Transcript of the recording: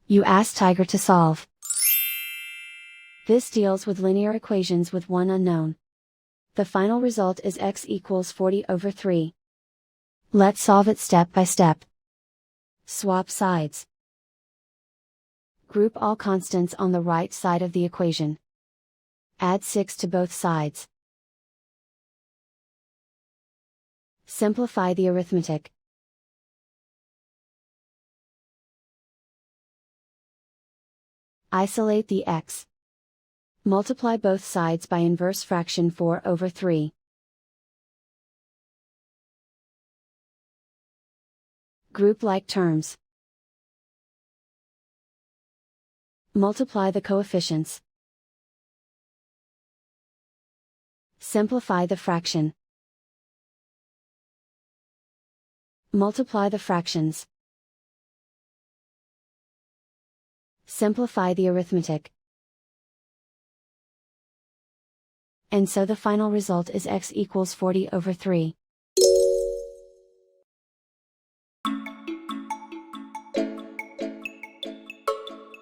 You ask Tiger to solve. This deals with linear equations with one unknown. The final result is x equals 40/3. Let's solve it step by step. Swap sides. Group all constants on the right side of the equation. Add 6 to both sides. Simplify the arithmetic. Isolate the x. Multiply both sides by inverse fraction 4/3. Group like terms. Multiply the coefficients. Simplify the fraction. Multiply the fractions. Simplify the arithmetic. And so the final result is x equals 40/3.